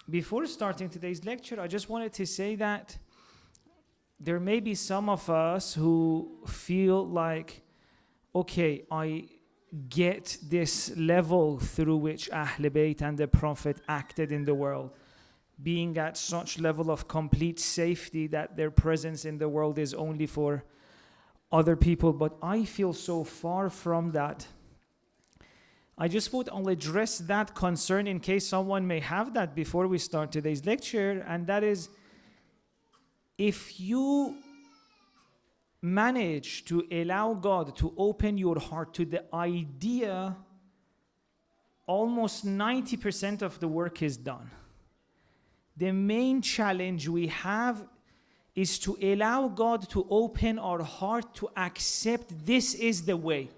before starting today's lecture, I just wanted to say that there may be some of us who feel like, okay, I get this level through which Ahl Bayt and the Prophet acted in the world, being at such level of complete safety that their presence in the world is only for other people. But I feel so far from that. I just thought I'll address that concern in case someone may have that before we start today's lecture, and that is, if you manage to allow God to open your heart to the idea, almost 90% of the work is done. The main challenge we have is to allow God to open our heart to accept this is the way.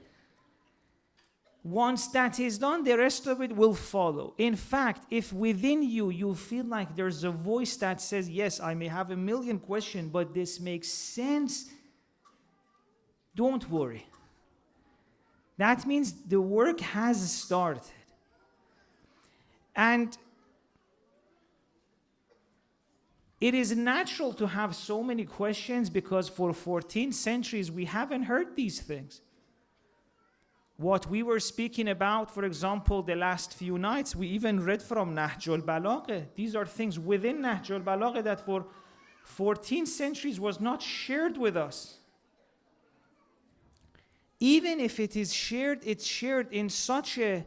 Once that is done, the rest of it will follow. In fact, if within you feel like there's a voice that says, yes, I may have a million questions, but this makes sense, don't worry. That means the work has started. And it is natural to have so many questions because for 14 centuries we haven't heard these things. What we were speaking about, for example, the last few nights, we even read from Nahj al-Balagha. These are things within Nahj al-Balagha that for 14 centuries was not shared with us. Even if it is shared, it's shared in such a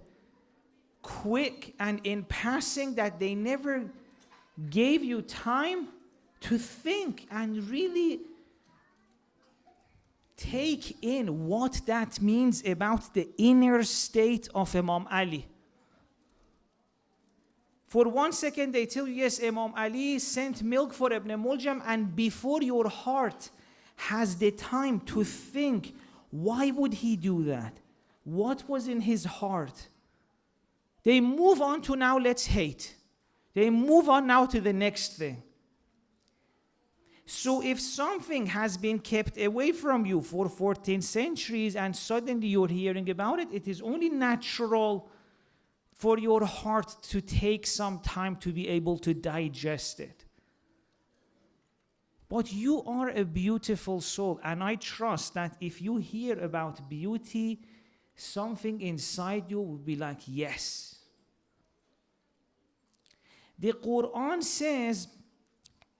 quick and in passing that they never gave you time to think and really take in what that means about the inner state of Imam Ali. For 1 second they tell you, yes, Imam Ali sent milk for Ibn Muljam, and before your heart has the time to think, why would he do that? What was in his heart? They move on to now, let's hate. They move on now to the next thing. So if something has been kept away from you for 14 centuries and suddenly you're hearing about it, it is only natural for your heart to take some time to be able to digest it. But you are a beautiful soul, and I trust that if you hear about beauty, something inside you will be like, yes. The Quran says,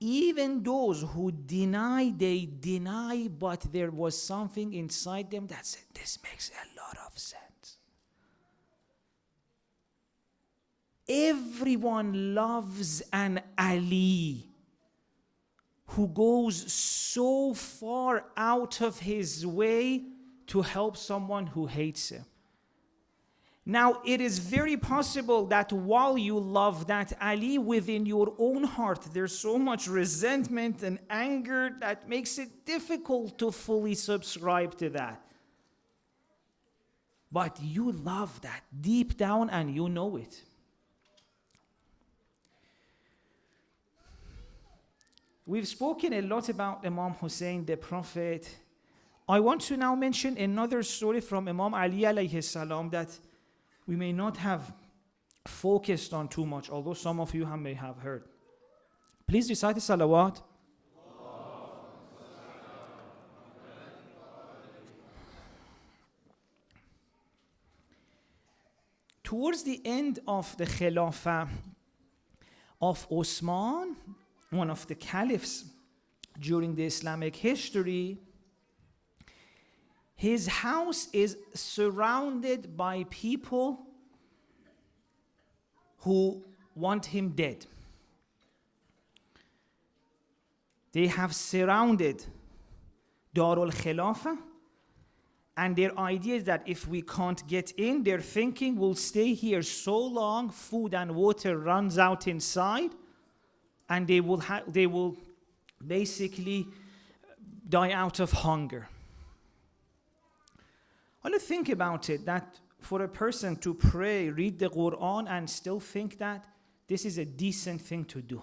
even those who deny, they deny, but there was something inside them that said, this makes a lot of sense. Everyone loves an Ali who goes so far out of his way to help someone who hates him. Now, it is very possible that while you love that Ali, within your own heart, there's so much resentment and anger that makes it difficult to fully subscribe to that. But you love that deep down and you know it. We've spoken a lot about Imam Hussein, the Prophet. I want to now mention another story from Imam Ali alayhi salam that we may not have focused on too much, although some of you may have heard. Please recite the salawat. Towards the end of the Khilafah of Osman, one of the caliphs during the Islamic history, his house is surrounded by people who want him dead. They have surrounded Darul Khilafah, and their idea is that if we can't get in, they're thinking we'll stay here so long, food and water runs out inside, and they will basically die out of hunger. I want to think about it, that for a person to pray, read the Quran, and still think that this is a decent thing to do,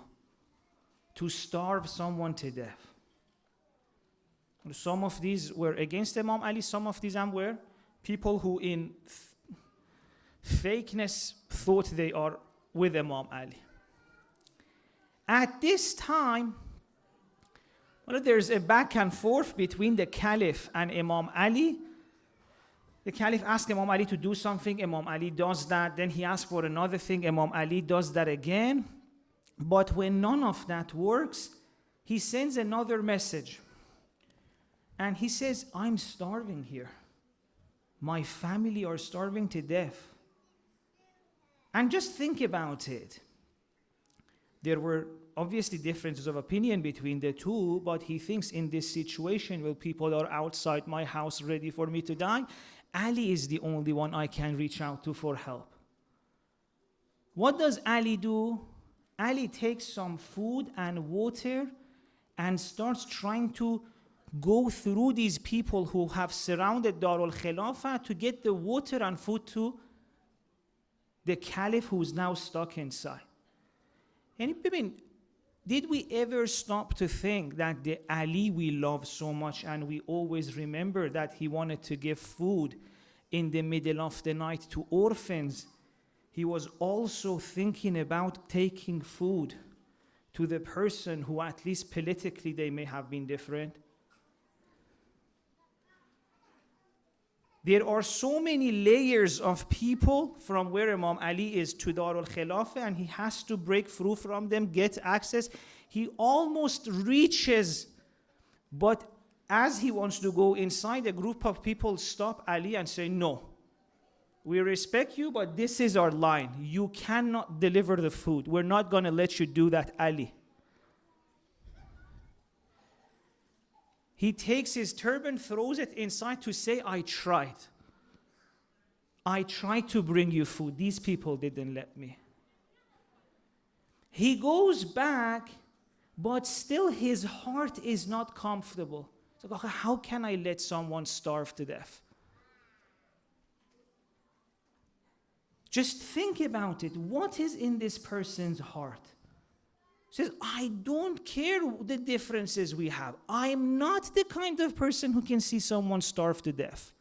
to starve someone to death. Some of these were against Imam Ali, some of these were people who in fakeness thought they are with Imam Ali. At this time, well, there's a back and forth between the Caliph and Imam Ali. The Caliph asks Imam Ali to do something, Imam Ali does that, then he asks for another thing, Imam Ali does that again. But when none of that works, he sends another message. And he says, I'm starving here. My family are starving to death. And just think about it. There were obviously differences of opinion between the two, but he thinks in this situation where people are outside my house ready for me to die, Ali is the only one I can reach out to for help. What does Ali do? Ali takes some food and water and starts trying to go through these people who have surrounded Darul Khilafah to get the water and food to the Caliph who's now stuck inside. And I mean, did we ever stop to think that the Ali we love so much and we always remember that he wanted to give food in the middle of the night to orphans, he was also thinking about taking food to the person who at least politically they may have been different? There are so many layers of people from where Imam Ali is to Darul Khilafah, and he has to break through from them, get access. He almost reaches, but as he wants to go inside, a group of people stop Ali and say, no, we respect you, but this is our line. You cannot deliver the food. We're not going to let you do that, Ali. He takes his turban, throws it inside to say, I tried. I tried to bring you food. These people didn't let me. He goes back, but still his heart is not comfortable. So how can I let someone starve to death? Just think about it. What is in this person's heart? He says, I don't care the differences we have. I'm not the kind of person who can see someone starve to death.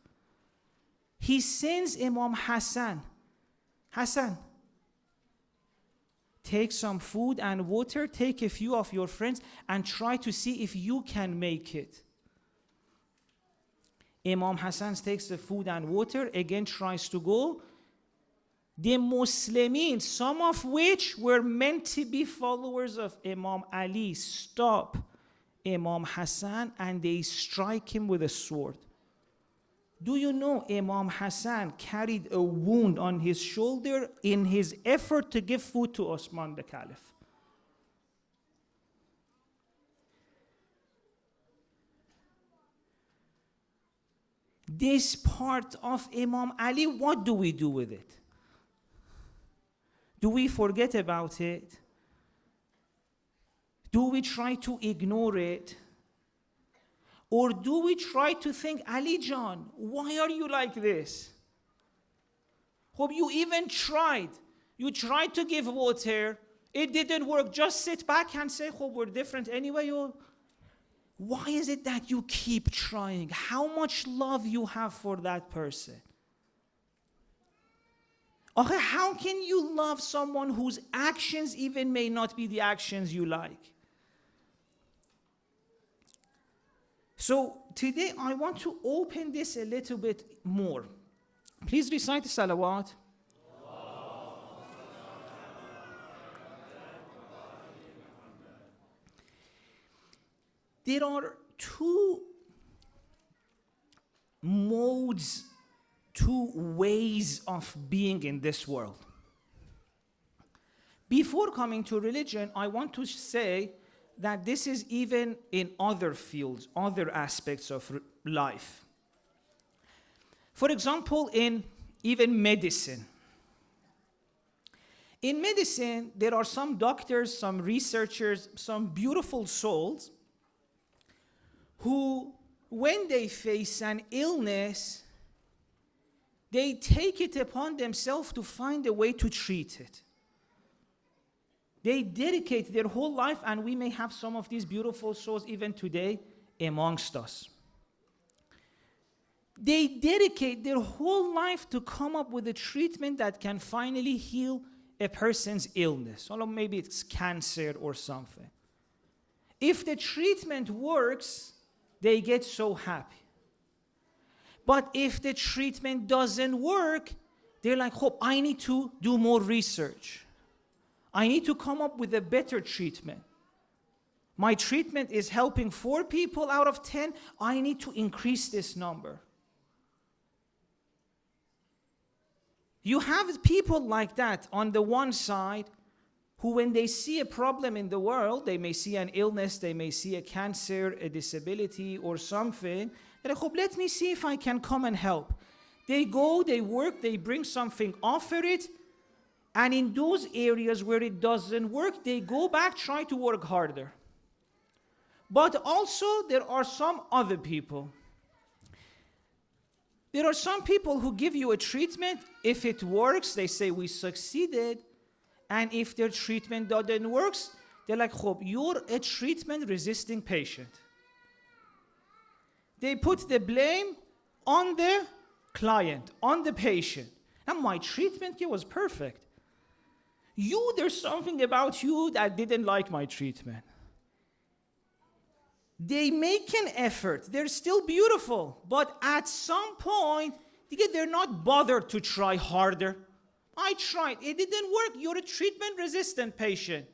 He sends Imam Hassan. Hassan, take some food and water, take a few of your friends, and try to see if you can make it. Imam Hassan takes the food and water, again tries to go. The Muslimin, some of which were meant to be followers of Imam Ali, stop Imam Hassan and they strike him with a sword. Do you know Imam Hassan carried a wound on his shoulder in his effort to give food to Osman the Caliph? This part of Imam Ali, what do we do with it? Do we forget about it? Do we try to ignore it? Or do we try to think, Ali John, why are you like this? Hope you even tried. You tried to give water. It didn't work. Just sit back and say, hope we're different anyway. Why is it that you keep trying? How much love you have for that person? Okay, how can you love someone whose actions even may not be the actions you like? So today I want to open this a little bit more. Please recite the salawat. There are two modes, two ways of being in this world. Before coming to religion, I want to say that this is even in other fields, other aspects of life. For example, in even medicine. In medicine, there are some doctors, some researchers, some beautiful souls who, when they face an illness, they take it upon themselves to find a way to treat it. They dedicate their whole life, and we may have some of these beautiful souls even today amongst us. They dedicate their whole life to come up with a treatment that can finally heal a person's illness, or maybe it's cancer or something. If the treatment works, they get so happy. But if the treatment doesn't work, they're like, oh, I need to do more research. I need to come up with a better treatment. My treatment is helping 4 people out of 10. I need to increase this number. You have people like that on the one side who, when they see a problem in the world, they may see an illness, they may see a cancer, a disability or something, they're like, oh, let me see if I can come and help. They go, they work, they bring something, offer it, and in those areas where it doesn't work, they go back, try to work harder. But also, there are some other people. There are some people who give you a treatment. If it works, they say, we succeeded. And if their treatment doesn't work, they're like, "Khob, you're a treatment-resisting patient." They put the blame on the client, on the patient. And my treatment here was perfect. There's something about you that didn't like my treatment. They make an effort. They're still beautiful. But at some point, they're not bothered to try harder. I tried. It didn't work. You're a treatment-resistant patient.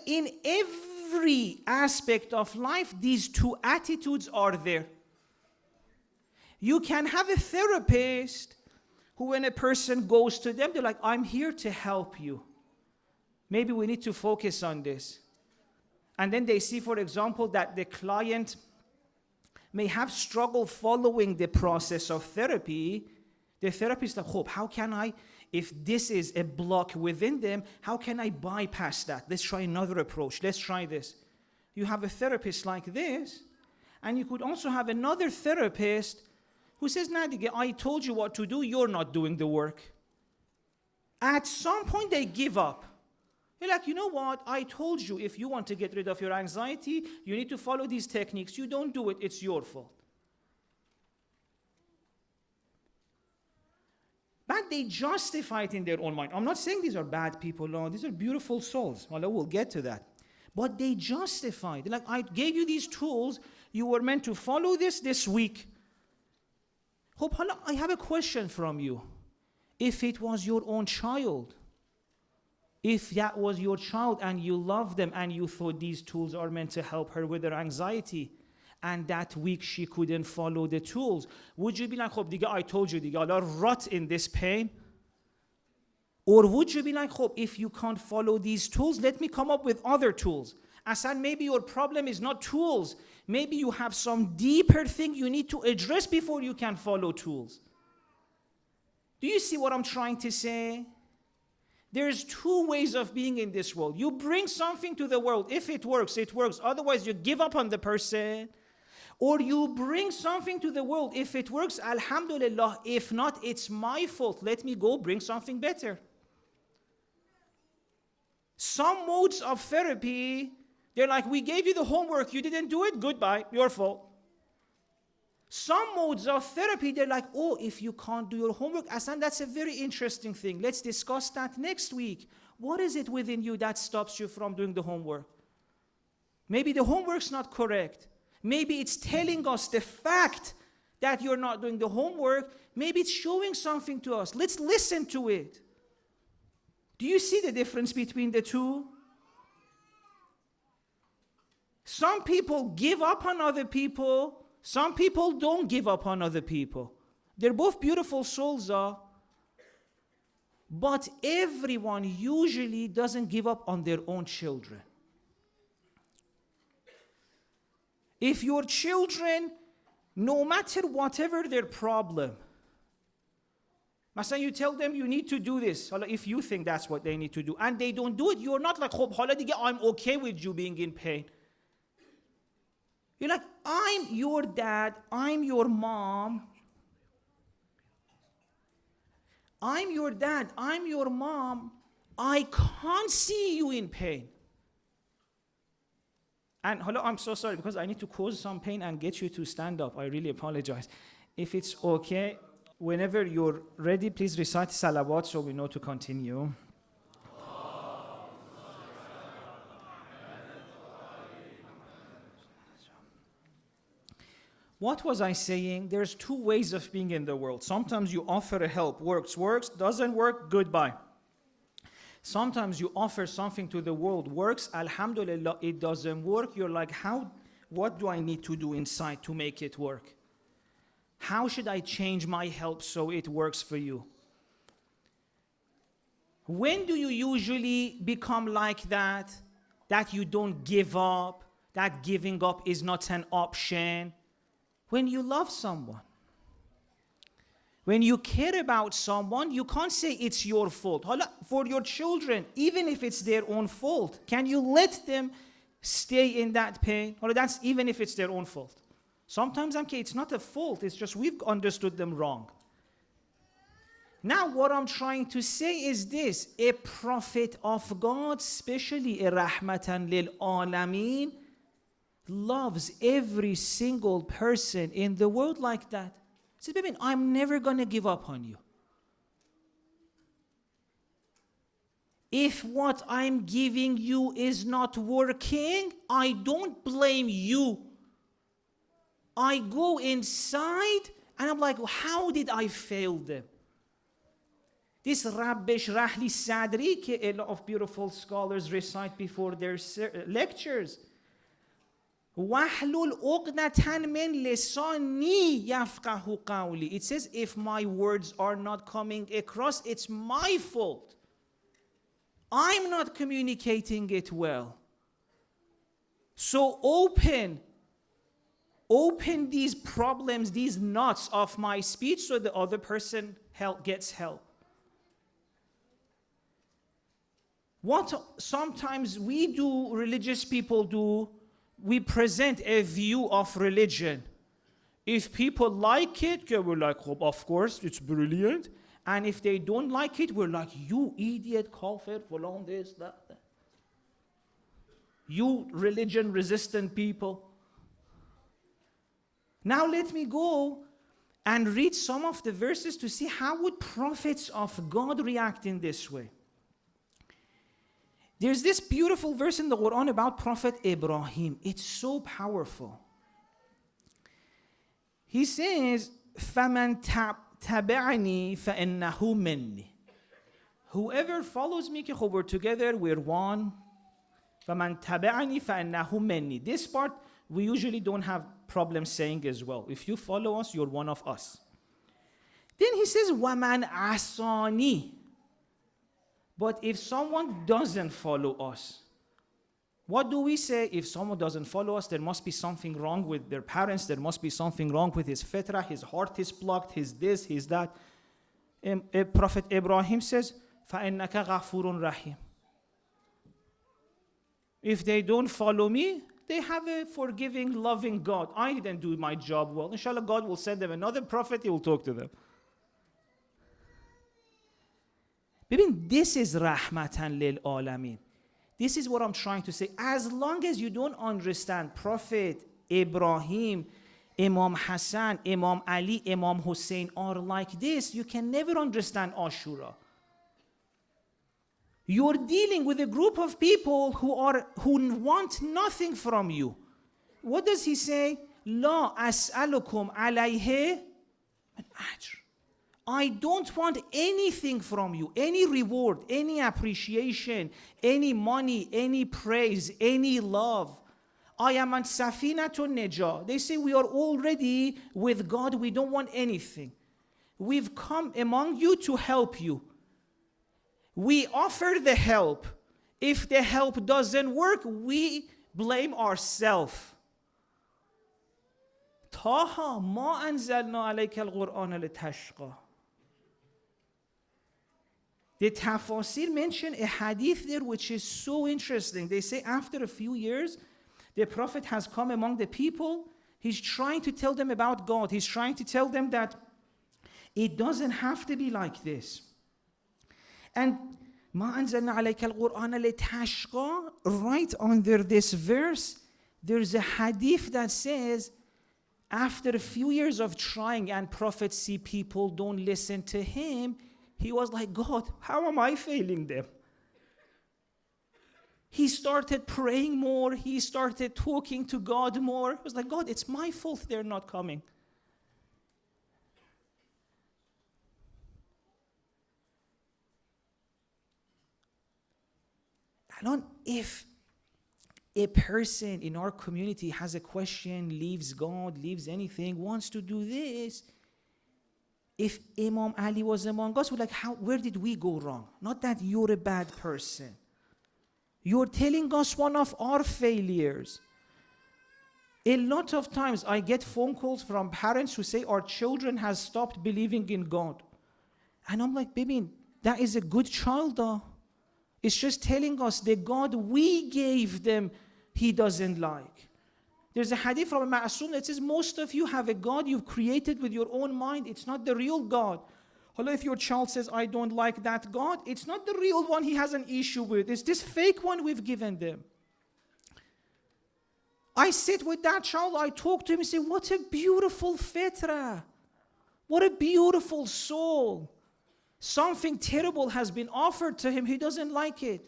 In every aspect of life, these two attitudes are there. You can have a therapist who, when a person goes to them, they're like, I'm here to help you. Maybe we need to focus on this. And then they see, for example, that the client may have struggle following the process of therapy. The therapist is like, how can I, if this is a block within them, how can I bypass that? Let's try another approach. Let's try this. You have a therapist like this, and you could also have another therapist who says, Nadige, I told you what to do, you're not doing the work. At some point, they give up. You're like, you know what? I told you if you want to get rid of your anxiety, you need to follow these techniques. You don't do it, it's your fault. But they justify it in their own mind. I'm not saying these are bad people. No, these are beautiful souls. Well, we'll get to that. But they justify it. Like, I gave you these tools. You were meant to follow this week. I have a question from you. If it was your own child, if that was your child and you loved them and you thought these tools are meant to help her with her anxiety, and that week she couldn't follow the tools, would you be like, I told you, I'll rot in this pain? Or would you be like, if you can't follow these tools, let me come up with other tools? Asan, maybe your problem is not tools. Maybe you have some deeper thing you need to address before you can follow tools. Do you see what I'm trying to say? There's 2 ways of being in this world. You bring something to the world. If it works, it works. Otherwise, you give up on the person. Or you bring something to the world. If it works, alhamdulillah. If not, it's my fault. Let me go bring something better. Some modes of therapy, they're like, we gave you the homework. You didn't do it. Goodbye. Your fault. Some modes of therapy, they're like, if you can't do your homework, Asan, that's a very interesting thing. Let's discuss that next week. What is it within you that stops you from doing the homework? Maybe the homework's not correct. Maybe it's telling us the fact that you're not doing the homework. Maybe it's showing something to us. Let's listen to it. Do you see the difference between the two? Some people give up on other people. Some people don't give up on other people. They're both beautiful souls, but everyone usually doesn't give up on their own children. If your children, no matter whatever their problem, you tell them you need to do this, if you think that's what they need to do, and they don't do it, you're not like, I'm okay with you being in pain. You're like, I'm your dad, I'm your mom. I'm your dad, I'm your mom. I can't see you in pain. And I'm so sorry because I need to cause some pain and get you to stand up. I really apologize. If it's okay, whenever you're ready, please recite salawat so we know to continue. What was I saying? There's two ways of being in the world. Sometimes you offer a help, works, doesn't work, goodbye. Sometimes you offer something to the world, works, alhamdulillah, it doesn't work. You're like, what do I need to do inside to make it work? How should I change my help so it works for you? When do you usually become like that? That you don't give up, that giving up is not an option. When you love someone, when you care about someone, you can't say it's your fault. For your children, even if it's their own fault, can you let them stay in that pain? That's even if it's their own fault. Sometimes, it's not a fault, it's just we've understood them wrong. Now, what I'm trying to say is this: a prophet of God, especially a rahmatan lil alameen, loves every single person in the world like that. He says, baby, I'm never going to give up on you. If what I'm giving you is not working, I don't blame you. I go inside and I'm like, how did I fail them? This Rabbi Shrah li Sadri, a lot of beautiful scholars recite before their lectures. وَحْلُلْ عُقْدَةً مِّن لِسَانِي يَفْقَهُ قَوْلِي. It says, if my words are not coming across, it's my fault. I'm not communicating it well. So open these problems, these knots of my speech so the other person gets help. What sometimes we do, religious people do, we present a view of religion. If people like it, we're like, oh, of course, it's brilliant. And if they don't like it, we're like, you idiot, kafir, fulan, this, that. You religion-resistant people. Now let me go and read some of the verses to see how would prophets of God react in this way. There's this beautiful verse in the Quran about Prophet Ibrahim. It's so powerful. He says, فَمَنْ تَبَعَنِي فَإِنَّهُ مِنِّي. Whoever follows me, we're together, we're one. فَمَنْ تَبَعَنِي فَإِنَّهُ مِنِّي. This part, we usually don't have problem saying as well. If you follow us, you're one of us. Then he says, وَمَنْ عَصَانِي. But if someone doesn't follow us, what do we say? If someone doesn't follow us, there must be something wrong with their parents, there must be something wrong with his fitrah, his heart is blocked, his this, his that. Prophet Ibrahim says, فَإِنَّكَ غَفُورٌ رَحِيمٌ. If they don't follow me, they have a forgiving, loving God. I didn't do my job well. Inshallah, God will send them another prophet, he will talk to them. This is rahmatan lil alameen. This is what I'm trying to say. As long as you don't understand Prophet Ibrahim, Imam Hassan, Imam Ali, Imam Hussein are like this, you can never understand Ashura. You're dealing with a group of people who want nothing from you. What does he say? La as'alukum alayhi min ajr. I don't want anything from you, any reward, any appreciation, any money, any praise, any love. I am on safinatun najah. They say we are already with God, we don't want anything. We've come among you to help you. We offer the help. If the help doesn't work, we blame ourselves. Taha ma anzalna alayka al-Qur'ana litashqa. The Tafasir mention a hadith there which is so interesting. They say after a few years, the Prophet has come among the people. He's trying to tell them about God. He's trying to tell them that it doesn't have to be like this. And Ma anzalna alayka al-Qur'ana litashqa, right under this verse, there's a hadith that says, After a few years of trying and Prophet see people don't listen to him, he was like, God, how am I failing them? He started praying more. He started talking to God more. He was like, God, it's my fault they're not coming. I don't, if a person in our community has a question, leaves God, leaves anything, wants to do this, if Imam Ali was among us, we're like, where did we go wrong? Not that you're a bad person. You're telling us one of our failures. A lot of times I get phone calls from parents who say our children has stopped believing in God. And I'm like, baby, that is a good child though. It's just telling us the God we gave them, he doesn't like. There's a hadith from a Ma'asum that says, most of you have a God you've created with your own mind. It's not the real God. Although if your child says, I don't like that God, it's not the real one he has an issue with. It's this fake one we've given them. I sit with that child, I talk to him and say, what a beautiful fitrah. What a beautiful soul. Something terrible has been offered to him, he doesn't like it.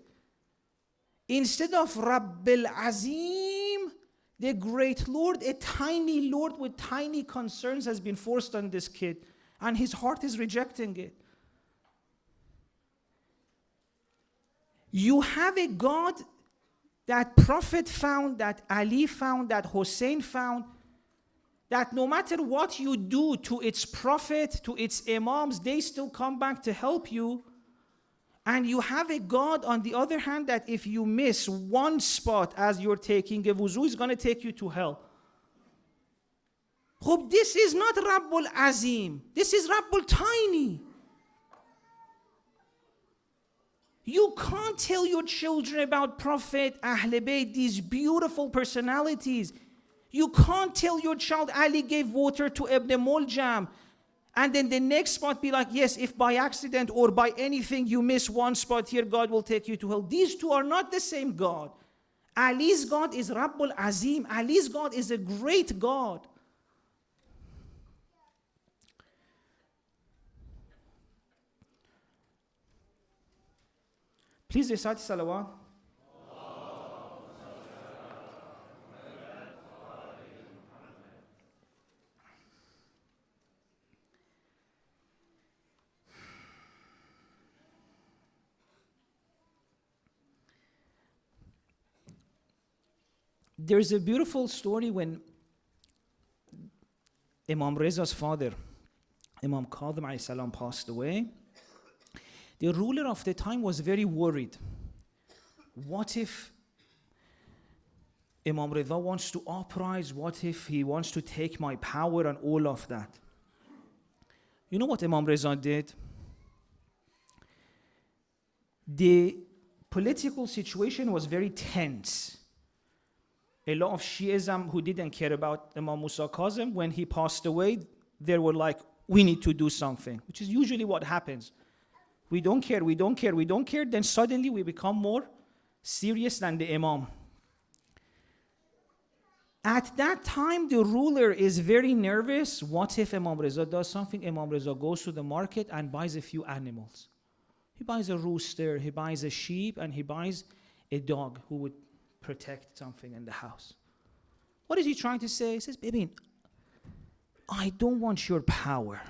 Instead of Rabbil Azim, the great Lord, a tiny Lord with tiny concerns has been forced on this kid. And his heart is rejecting it. You have a God that Prophet found, that Ali found, that Hussein found, that no matter what you do to its Prophet, to its Imams, they still come back to help you. And you have a God, on the other hand, that if you miss one spot as you're taking a wuzu, is going to take you to hell. This is not Rabbul Azim. This is Rabbul Tiny. You can't tell your children about Prophet, Ahl Bayt, these beautiful personalities. You can't tell your child Ali gave water to Ibn Muljam. And then the next spot be like, yes, if by accident or by anything you miss one spot here, God will take you to hell. These two are not the same God. Ali's God is Rabbul Azim. Ali's God is a great God. Please recite salawat. There's a beautiful story when Imam Reza's father, Imam Kadhim alayhi salam, passed away. The ruler of the time was very worried. What if Imam Reza wants to uprise? What if he wants to take my power and all of that? You know what Imam Reza did? The political situation was very tense. A lot of Shiism who didn't care about Imam Musa Kazim, when he passed away, they were like, we need to do something, which is usually what happens. We don't care, we don't care, we don't care. Then suddenly we become more serious than the Imam. At that time, the ruler is very nervous. What if Imam Reza does something? Imam Reza goes to the market and buys a few animals. He buys a rooster, he buys a sheep, and he buys a dog who would protect something in the house. What is he trying to say? He says, baby, I don't want your power.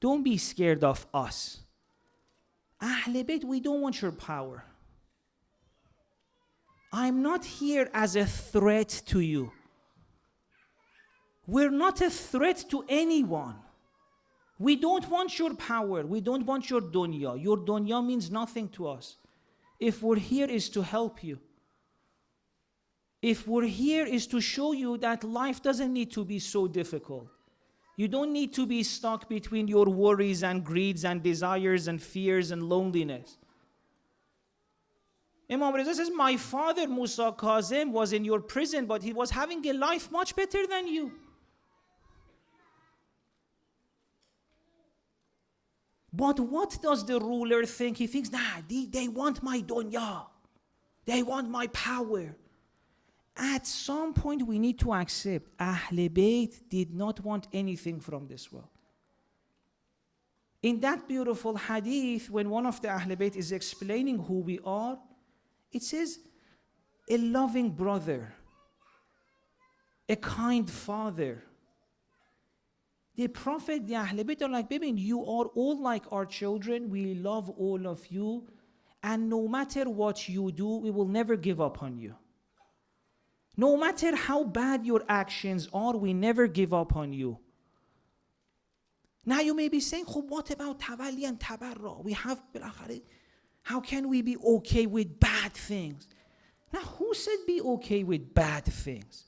Don't be scared of us. Ahl Bayt, we don't want your power. I'm not here as a threat to you. We're not a threat to anyone. We don't want your power. We don't want your dunya. Your dunya means nothing to us. If we're here is to help you. If we're here is to show you that life doesn't need to be so difficult. You don't need to be stuck between your worries and greeds and desires and fears and loneliness. Imam Reza says, my father Musa Kazim was in your prison, but he was having a life much better than you. But what does the ruler think? He thinks, they want my dunya. They want my power. at some point we need to accept Ahl Bayt did not want anything from this world. In that beautiful hadith, when one of the Ahl Bayt is explaining who we are, it says, a loving brother, a kind father. The Prophet, the Ahl Bayt are like, baby, you are all like our children. We love all of you. And no matter what you do, we will never give up on you. No matter how bad your actions are, we never give up on you. Now you may be saying, what about tawalli and tabarra? We have, how can we be okay with bad things? Now who said be okay with bad things?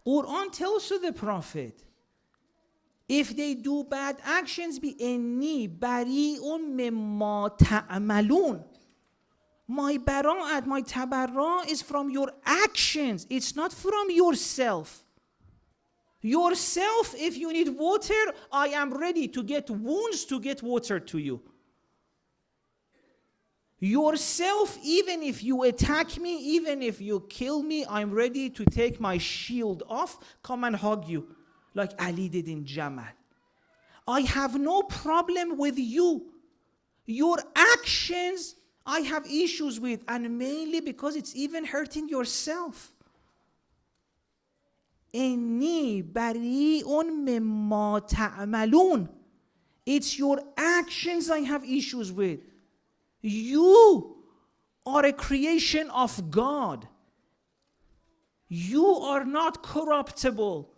Quran tells to the Prophet, if they do bad actions, be inni bari'un mimma ta'malun. My bara'at, my tabarra is from your actions. It's not from yourself. Yourself, if you need water, I am ready to get wounds to get water to you. Yourself, even if you attack me, even if you kill me, I'm ready to take my shield off, come and hug you, like Ali did in Jamal. I have no problem with you. Your actions, I have issues with, and mainly because it's even hurting yourself. Inni bari'un mimma ta'malun. It's your actions I have issues with. You are a creation of God. You are not corruptible.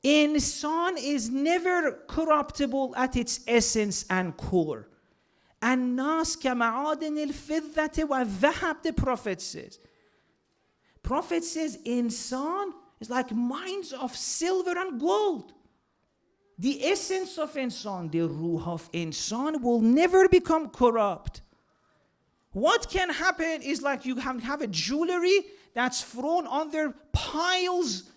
Insan is never corruptible at its essence and core. الناس كمعادن الفضة والذهب, the Prophet says. Prophet says insan is like mines of silver and gold. The essence of insan, the ruh of insan, will never become corrupt. What can happen is like you have a jewelry that's thrown under piles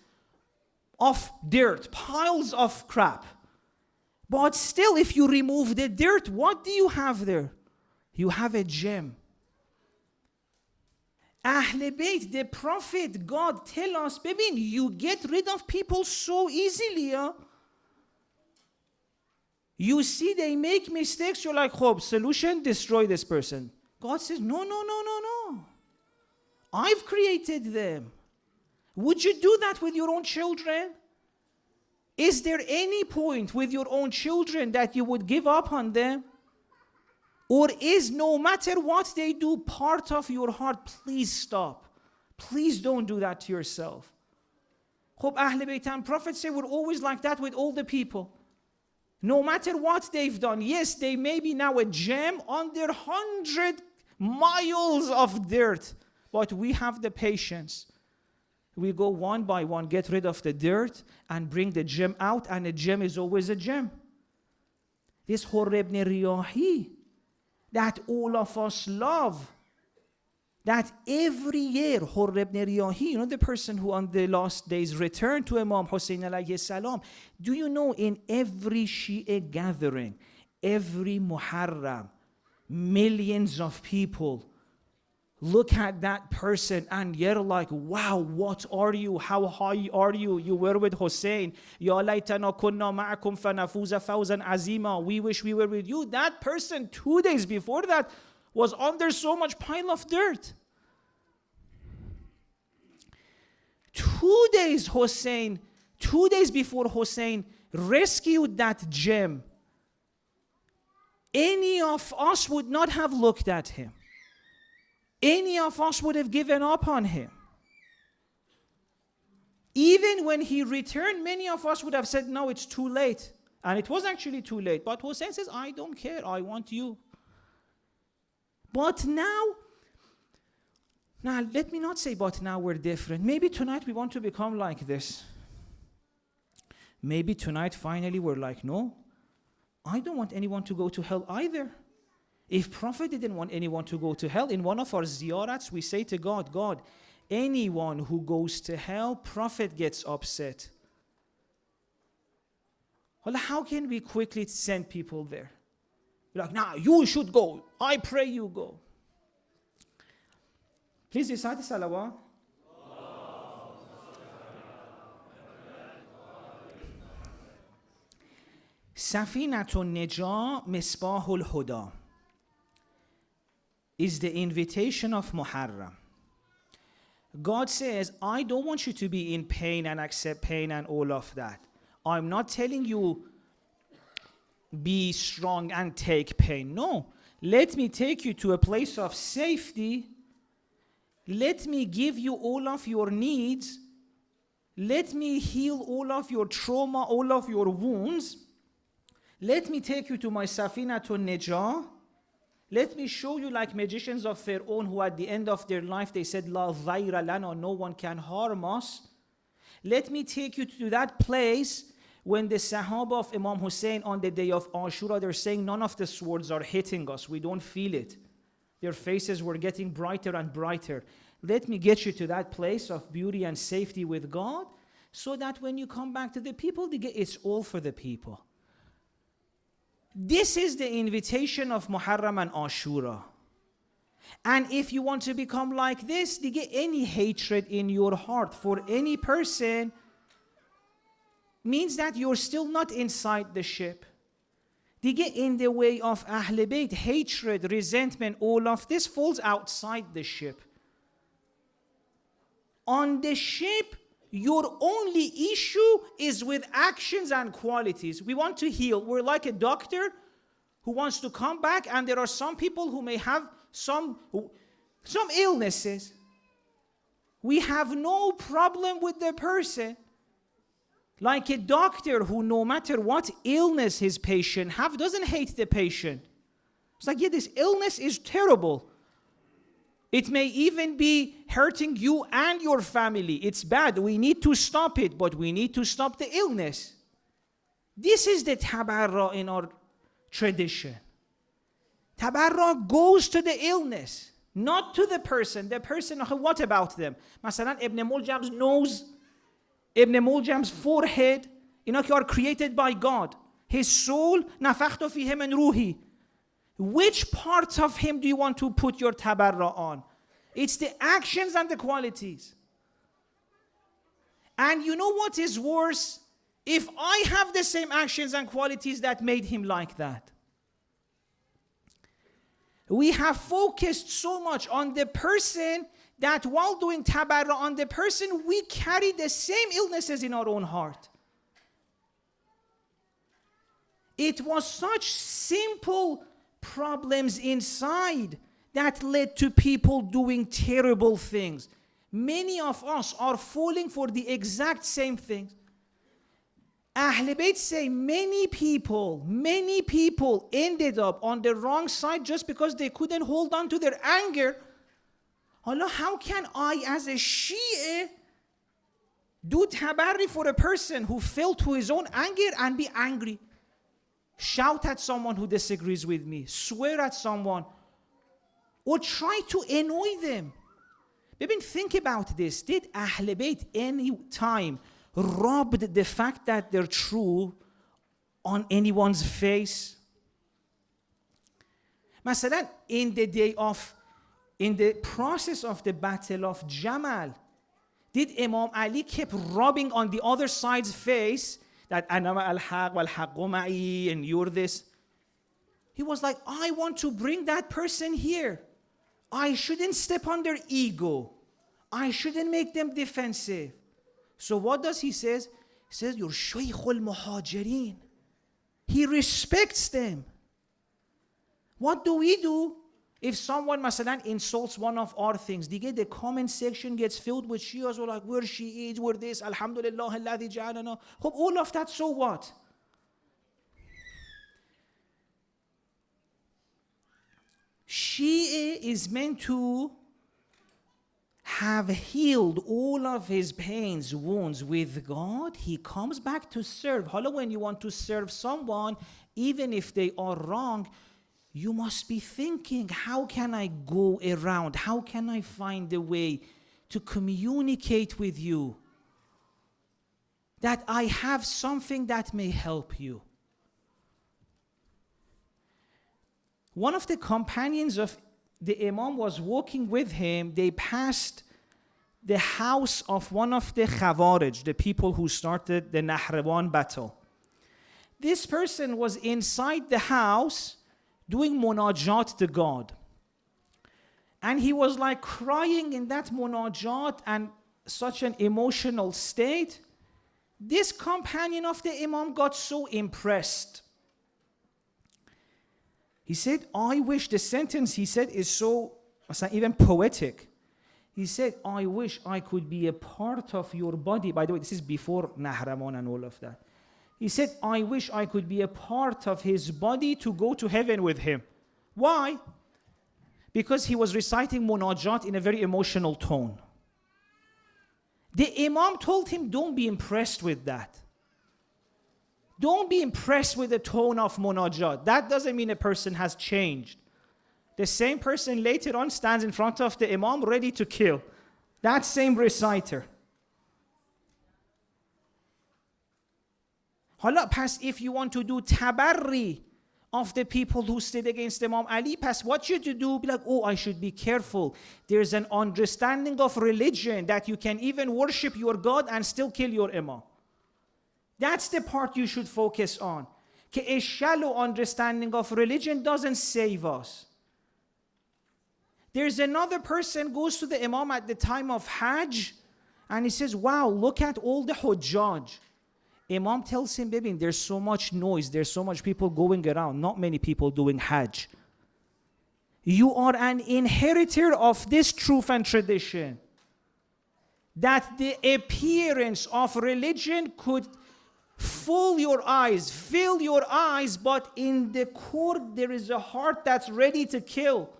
of dirt, piles of crap. But still, if you remove the dirt, what do you have there? You have a gem. Ahl Bayt, the Prophet, God, tell us, baby, you get rid of people so easily. Huh? You see they make mistakes, you're like, hope, solution, destroy this person. God says, no. I've created them. Would you do that with your own children? Is there any point with your own children that you would give up on them? Or is no matter what they do part of your heart? Please stop. Please don't do that to yourself. Ahl Bayt and Prophet say we're always like that with all the people. No matter what they've done. Yes, they may be now a gem under 100 miles of dirt. But we have the patience. We go one by one, get rid of the dirt and bring the gem out. And a gem is always a gem. This Hurr ibn Riyahi, that all of us love, that every year, Hurr ibn Riyahi, you know the person who on the last days returned to Imam Hussein alayhi salam. Do you know in every Shia gathering, every Muharram, millions of people look at that person and you're like, wow, what are you? How high are you? You were with Hussein. Ya laytana kunna ma'akum fanafuza fawzan azima. We wish we were with you. That person 2 days before that was under so much pile of dirt. 2 days Hussein, 2 days before Hussein rescued that gem, any of us would not have looked at him. Any of us would have given up on him. Even when he returned, many of us would have said, no, it's too late. And it was actually too late. But Hussein says, I don't care, I want you. But now let me not say, but now we're different. Maybe tonight we want to become like this. Maybe tonight finally we're like, no, I don't want anyone to go to hell either. If Prophet didn't want anyone to go to hell, in one of our ziyarats, we say to God, God, anyone who goes to hell, Prophet gets upset. Well, how can we quickly send people there? You're like, nah, you should go. I pray you go. Please recite the salawat. Safinatun Najah Misbahul Huda is the invitation of Muharram. God says, I don't want you to be in pain and accept pain and all of that. I'm not telling you be strong and take pain. No. Let me take you to a place of safety. Let me give you all of your needs. Let me heal all of your trauma, all of your wounds. Let me take you to my Safinatun Najah. Let me show you like magicians of Pharaoh who at the end of their life they said, La dhayra lana, no one can harm us. Let me take you to that place when the Sahaba of Imam Hussein on the day of Ashura, they're saying none of the swords are hitting us. We don't feel it. Their faces were getting brighter and brighter. Let me get you to that place of beauty and safety with God so that when you come back to the people, it's all for the people. This is the invitation of Muharram and Ashura. And if you want to become like this, any hatred in your heart for any person means that you're still not inside the ship. In the way of Ahl Bayt, hatred, resentment, all of this falls outside the ship. On the ship, your only issue is with actions and qualities. We want to heal. We're like a doctor who wants to come back, and there are some people who may have some illnesses. We have no problem with the person. Like a doctor who, no matter what illness his patient have, doesn't hate the patient. It's like, yeah, this illness is terrible. It may even be hurting you and your family. It's bad. We need to stop it, but we need to stop the illness. This is the tabarra in our tradition. Tabarra goes to the illness, not to the person. The person, what about them? Masalan, Ibn Muljam's nose, Ibn Muljam's forehead, are created by God. His soul, nafakhtu fihi min ruhi. Which parts of him do you want to put your tabarra on? It's the actions and the qualities. And you know what is worse? If I have the same actions and qualities that made him like that. We have focused so much on the person that while doing tabarra on the person, we carry the same illnesses in our own heart. It was such simple problems inside that led to people doing terrible things. Many of us are falling for the exact same things. Ahl Bayt say many people ended up on the wrong side just because they couldn't hold on to their anger. Allah, how can I as a Shia do tabarri for a person who fell to his own anger and be angry? Shout at someone who disagrees with me, swear at someone, or try to annoy them. Think about this. Did Ahl Bayt any time rubbed the fact that they're true on anyone's face? Masalan, in the process of the battle of Jamal, did Imam Ali keep rubbing on the other side's face that anama al-haq wal-haqqu ma'i and you're this? He was like, I want to bring that person here. I shouldn't step on their ego. I shouldn't make them defensive. So what does he say? He says, you're Shaykhul Muhajirin. He respects them. What do we do if someone, masalan, insults one of our things? The comment section gets filled with Shias who are like, we're Shiites, we're this, alhamdulillah, alladhi ja'alana. All of that, so what? Shia is meant to have healed all of his pains, wounds with God. He comes back to serve. When you want to serve someone, even if they are wrong, you must be thinking, how can I go around? How can I find a way to communicate with you that I have something that may help you? One of the companions of the Imam was walking with him. They passed the house of one of the Khawarij, the people who started the Nahrawan battle. This person was inside the house doing munajat to God. And he was like crying in that munajat and such an emotional state. This companion of the Imam got so impressed. He said, I wish, the sentence he said is so, even poetic. He said, I wish I could be a part of your body. By the way, this is before Nahraman and all of that. He said, I wish I could be a part of his body to go to heaven with him. Why? Because he was reciting munajat in a very emotional tone. The Imam told him, don't be impressed with that. Don't be impressed with the tone of munajat. That doesn't mean a person has changed. The same person later on stands in front of the Imam ready to kill. That same reciter. Hala, pas if you want to do tabarri of the people who stood against Imam Ali, pas what should you do? Be like, oh, I should be careful. There's an understanding of religion that you can even worship your God and still kill your Imam. That's the part you should focus on. A shallow understanding of religion doesn't save us. There's another person goes to the Imam at the time of Hajj and he says, wow, look at all the Hujjaj. Imam tells him, baby, there's so much noise, there's so much people going around, not many people doing Hajj. You are an inheritor of this truth and tradition. That the appearance of religion could fill your eyes, but in the core there is a heart that's ready to kill.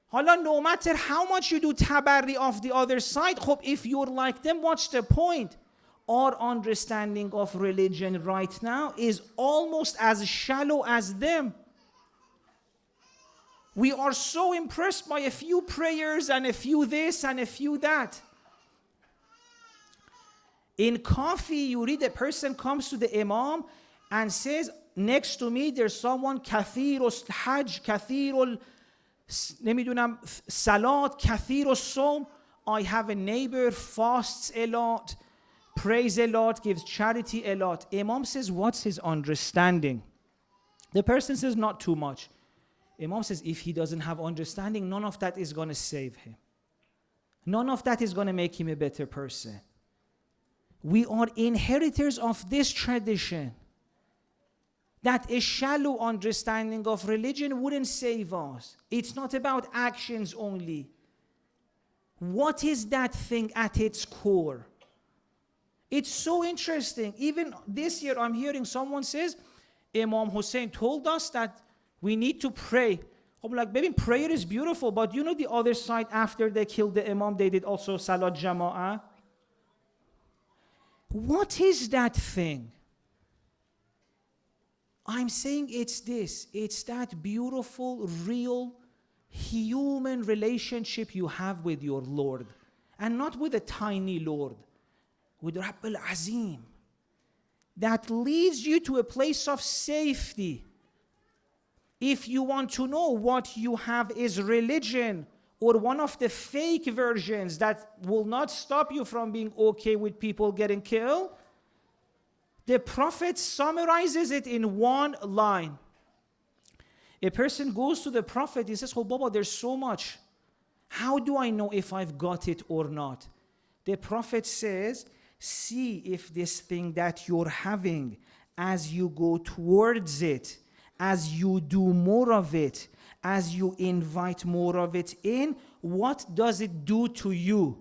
Hala, no matter how much you do tabarri of the other side, if you're like them, what's the point? Our understanding of religion right now is almost as shallow as them. We are so impressed by a few prayers and a few this and a few that. In Kafi, you read a person comes to the Imam and says, next to me there's someone kathirul hajj, kathirul نمیدونم salat, kathirul som. I have a neighbor, fasts a lot, prays a lot, gives charity a lot. Imam says, what's his understanding? The person says, not too much. Imam says, if he doesn't have understanding, none of that is going to save him. None of that is going to make him a better person. We are inheritors of this tradition. That a shallow understanding of religion wouldn't save us. It's not about actions only. What is that thing at its core? It's so interesting. Even this year I'm hearing someone says, Imam Hussein told us that we need to pray. I'm like, baby, prayer is beautiful, but you know the other side, after they killed the Imam, they did also Salat Jama'ah. What is that thing? I'm saying it's this. It's that beautiful, real, human relationship you have with your Lord. And not with a tiny Lord. With Rabb al-Azim. That leads you to a place of safety. If you want to know what you have is religion, or one of the fake versions that will not stop you from being okay with people getting killed, the Prophet summarizes it in one line. A person goes to the Prophet, he says, oh Baba, there's so much. How do I know if I've got it or not? The Prophet says, see if this thing that you're having, as you go towards it, as you do more of it, as you invite more of it in, what does it do to you?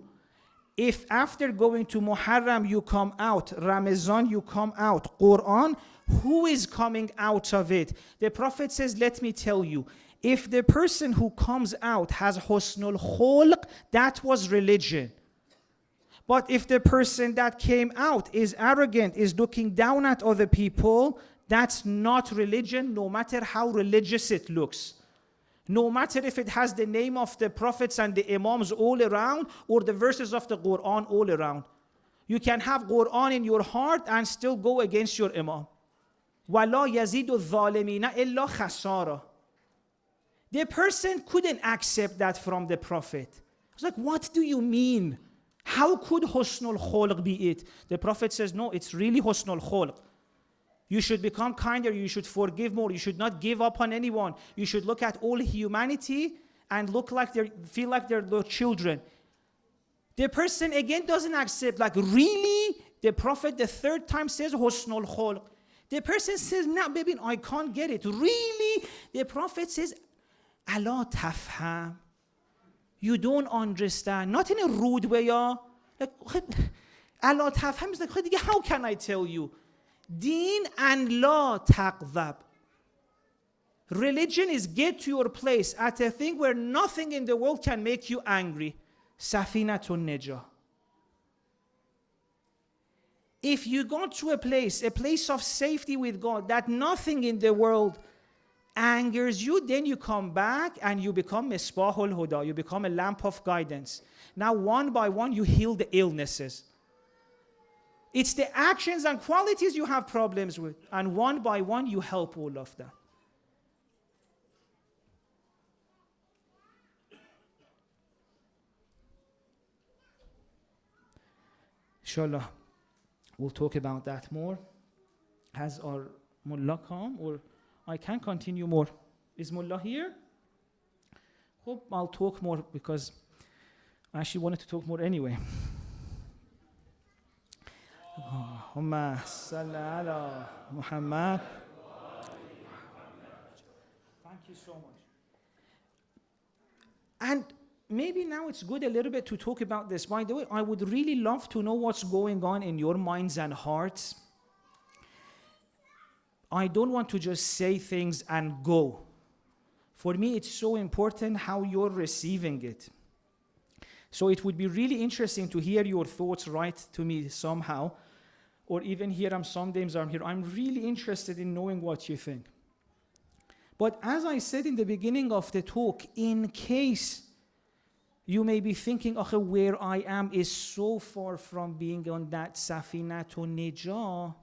If after going to Muharram you come out, Ramadan you come out, Quran, who is coming out of it? The Prophet says, let me tell you, if the person who comes out has husnul khulq, that was religion. But if the person that came out is arrogant, is looking down at other people, that's not religion, no matter how religious it looks. No matter if it has the name of the prophets and the imams all around, or the verses of the Quran all around. You can have Quran in your heart and still go against your imam. وَلَا يَزِيدُ الظَّالِمِينَ إِلَّا خَسَارًا. The person couldn't accept that from the Prophet. I was like, what do you mean? How could husnul khulq be it? The Prophet says, no, it's really husnul khulq. You should become kinder, you should forgive more, you should not give up on anyone. You should look at all humanity and feel like they're the children. The person again doesn't accept, like, really? The Prophet the third time says husnul khulq. The person says, no, baby, I can't get it. Really? The Prophet says, ala tafham. You don't understand. Not in a rude way, like, ala tafham is like, how can I tell you? Deen and la taqdhab. Religion is get to your place at a thing where nothing in the world can make you angry. Safinatun najah. If you go to a place of safety with God, that nothing in the world angers you, then you come back and you become misbahul huda, you become a lamp of guidance. Now one by one you heal the illnesses. It's the actions and qualities you have problems with, and one by one you help all of them. Inshallah, we'll talk about that more. Has our mullah come, or I can continue more? Is mullah here? Hope I'll talk more because I actually wanted to talk more anyway. Allahumma salli ala Muhammad. Thank you so much. And maybe now it's good a little bit to talk about this. By the way, I would really love to know what's going on in your minds and hearts. I don't want to just say things and go. For me, it's so important how you're receiving it. So it would be really interesting to hear your thoughts right to me somehow, or even hear them sometimes I'm here. I'm really interested in knowing what you think. But as I said in the beginning of the talk, in case you may be thinking, okay, where I am is so far from being on that safinatun najah,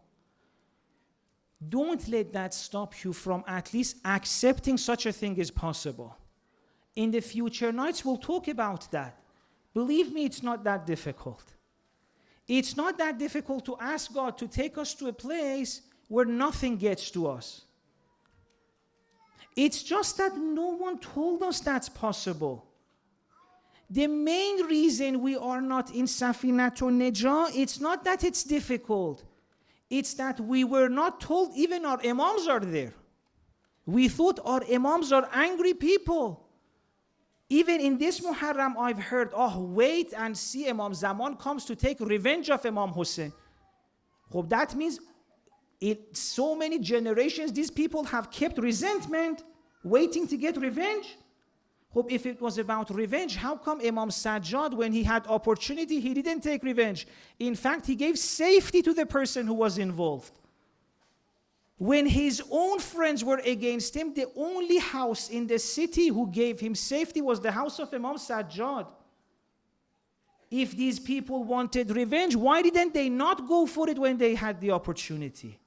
don't let that stop you from at least accepting such a thing is possible. In the future nights, we'll talk about that. Believe me, it's not that difficult. It's not that difficult to ask God to take us to a place where nothing gets to us. It's just that no one told us that's possible. The main reason we are not in safinatun najah, it's not that it's difficult. It's that we were not told even our imams are there. We thought our imams are angry people. Even in this Muharram, I've heard, wait and see, Imam Zaman comes to take revenge of Imam Hussein. That means so many generations, these people have kept resentment, waiting to get revenge. If it was about revenge, how come Imam Sajjad, when he had opportunity, he didn't take revenge? In fact, he gave safety to the person who was involved. When his own friends were against him, the only house in the city who gave him safety was the house of Imam Sajjad. If these people wanted revenge, why didn't they not go for it when they had the opportunity?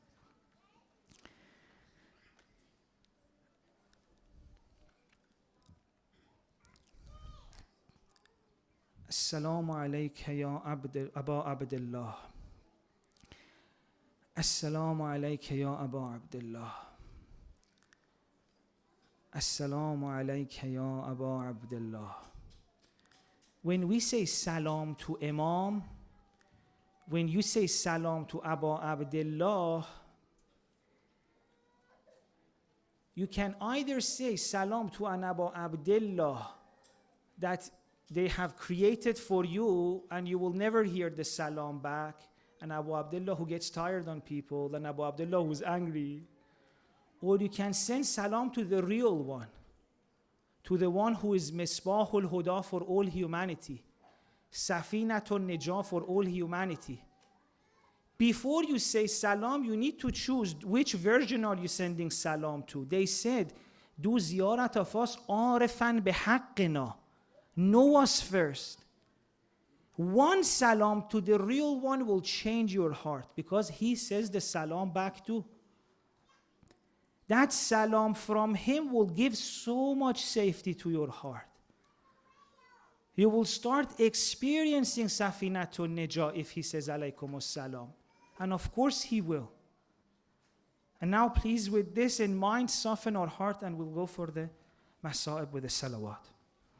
Assalamu alayka ya Aba Abdullah. Assalamu alayka ya Aba Abdullah. Assalamu alayka ya Aba Abdullah. When we say salam to Imam, when you say salam to Aba Abdullah, you can either say salam to an Aba Abdullah that they have created for you and you will never hear the salam back, and Abu Abdullah who gets tired on people, and Abu Abdullah who's angry. Or you can send salam to the real one, to the one who is Misbahul Huda for all humanity, Safinatun Najah for all humanity. Before you say salam, you need to choose which version are you sending salam to. They said, do ziyarat of us arifan bihaqqina. Know us first. One salam to the real one will change your heart because he says the salam back too. That salam from him will give so much safety to your heart. You will start experiencing Safinatul Najah if he says alaykum salam. And of course he will. And now please with this in mind, soften our heart and we'll go for the masa'ib with the salawat.